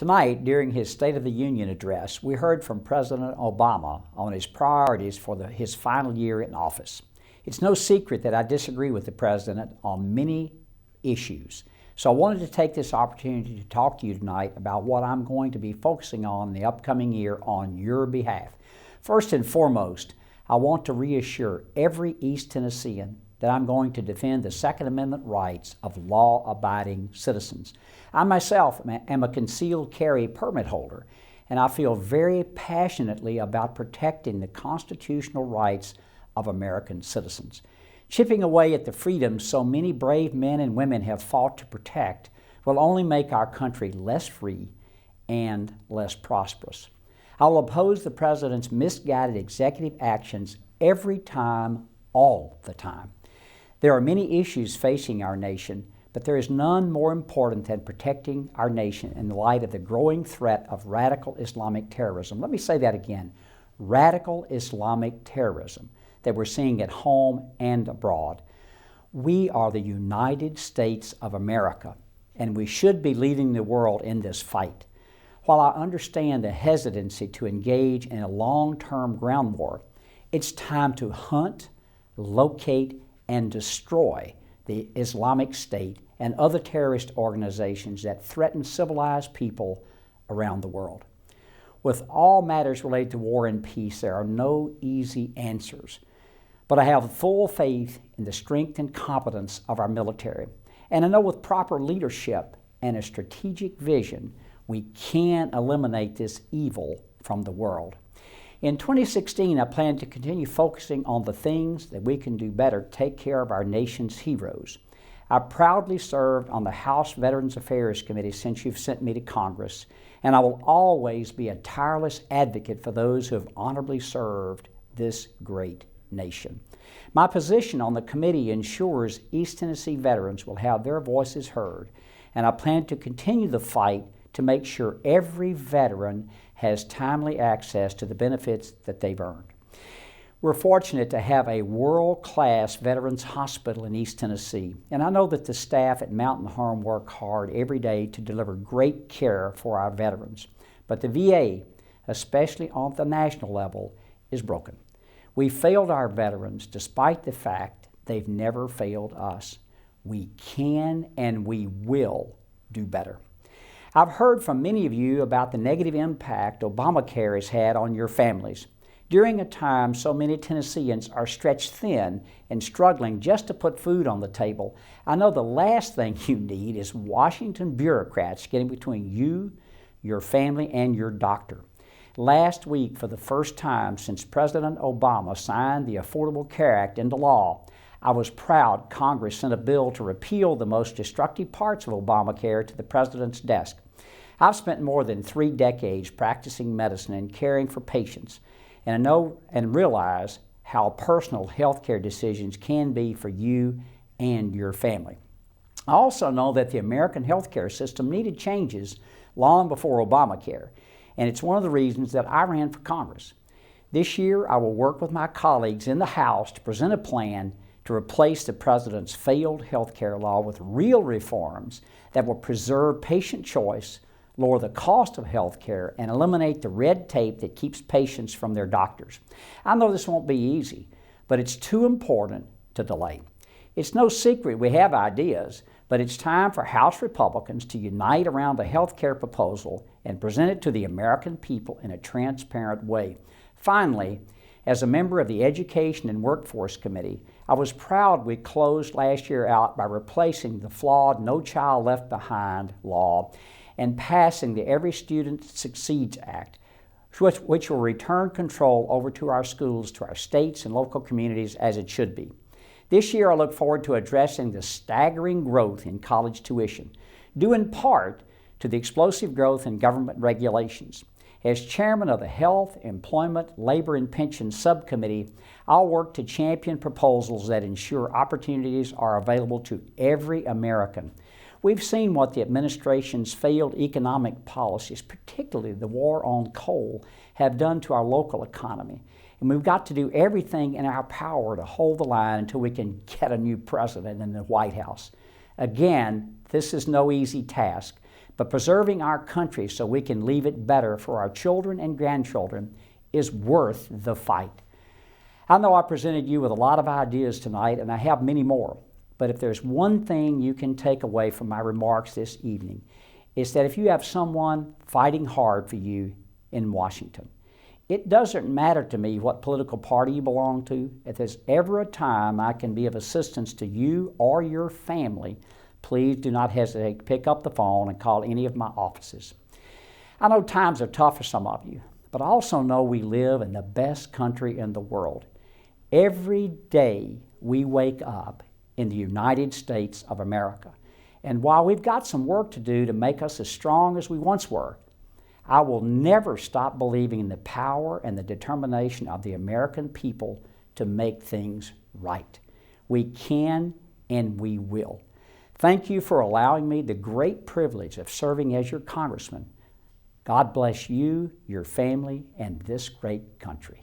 Tonight, during his State of the Union address, we heard from President Obama on his priorities for his final year in office. It's no secret that I disagree with the president on many issues. So I wanted to take this opportunity to talk to you tonight about what I'm going to be focusing on in the upcoming year on your behalf. First and foremost, I want to reassure every East Tennessean that I'm going to defend the Second Amendment rights of law-abiding citizens. I myself am a concealed carry permit holder, and I feel very passionately about protecting the constitutional rights of American citizens. Chipping away at the freedoms so many brave men and women have fought to protect will only make our country less free and less prosperous. I will oppose the president's misguided executive actions every time, all the time. There are many issues facing our nation, but there is none more important than protecting our nation in the light of the growing threat of radical Islamic terrorism. Let me say that again, radical Islamic terrorism that we're seeing at home and abroad. We are the United States of America, and we should be leading the world in this fight. While I understand the hesitancy to engage in a long-term ground war, it's time to hunt, locate, and destroy the Islamic State and other terrorist organizations that threaten civilized people around the world. With all matters related to war and peace, there are no easy answers. But I have full faith in the strength and competence of our military. And I know with proper leadership and a strategic vision, we can eliminate this evil from the world. In 2016, I plan to continue focusing on the things that we can do better to take care of our nation's heroes. I proudly served on the House Veterans Affairs Committee since you've sent me to Congress, and I will always be a tireless advocate for those who have honorably served this great nation. My position on the committee ensures East Tennessee veterans will have their voices heard, and I plan to continue the fight to make sure every veteran has timely access to the benefits that they've earned. We're fortunate to have a world-class Veterans Hospital in East Tennessee, and I know that the staff at Mountain Home work hard every day to deliver great care for our veterans. But the VA, especially on the national level, is broken. We failed our veterans despite the fact they've never failed us. We can and we will do better. I've heard from many of you about the negative impact Obamacare has had on your families. During a time so many Tennesseans are stretched thin and struggling just to put food on the table, I know the last thing you need is Washington bureaucrats getting between you, your family, and your doctor. Last week, for the first time since President Obama signed the Affordable Care Act into law, I was proud Congress sent a bill to repeal the most destructive parts of Obamacare to the president's desk. I've spent more than 3 decades practicing medicine and caring for patients, and I know and realize how personal health care decisions can be for you and your family. I also know that the American healthcare system needed changes long before Obamacare, and it's one of the reasons that I ran for Congress. This year, I will work with my colleagues in the House to present a plan to replace the president's failed health care law with real reforms that will preserve patient choice, lower the cost of health care, and eliminate the red tape that keeps patients from their doctors. I know this won't be easy, but it's too important to delay. It's no secret we have ideas, but it's time for House Republicans to unite around the health care proposal and present it to the American people in a transparent way. Finally, as a member of the Education and Workforce Committee, I was proud we closed last year out by replacing the flawed No Child Left Behind law and passing the Every Student Succeeds Act, which will return control over to our schools, to our states and local communities as it should be. This year I look forward to addressing the staggering growth in college tuition, due in part to the explosive growth in government regulations. As chairman of the Health, Employment, Labor, and Pensions Subcommittee, I'll work to champion proposals that ensure opportunities are available to every American. We've seen what the administration's failed economic policies, particularly the war on coal, have done to our local economy. And we've got to do everything in our power to hold the line until we can get a new president in the White House. Again, this is no easy task, But preserving our country so we can leave it better for our children and grandchildren is worth the fight. I know I presented you with a lot of ideas tonight, and I have many more. But if there's one thing you can take away from my remarks this evening, it's that if you have someone fighting hard for you in Washington, it doesn't matter to me what political party you belong to. If there's ever a time I can be of assistance to you or your family, please do not hesitate to pick up the phone and call any of my offices. I know times are tough for some of you, but I also know we live in the best country in the world. Every day we wake up in the United States of America. And while we've got some work to do to make us as strong as we once were, I will never stop believing in the power and the determination of the American people to make things right. We can and we will. Thank you for allowing me the great privilege of serving as your congressman. God bless you, your family, and this great country.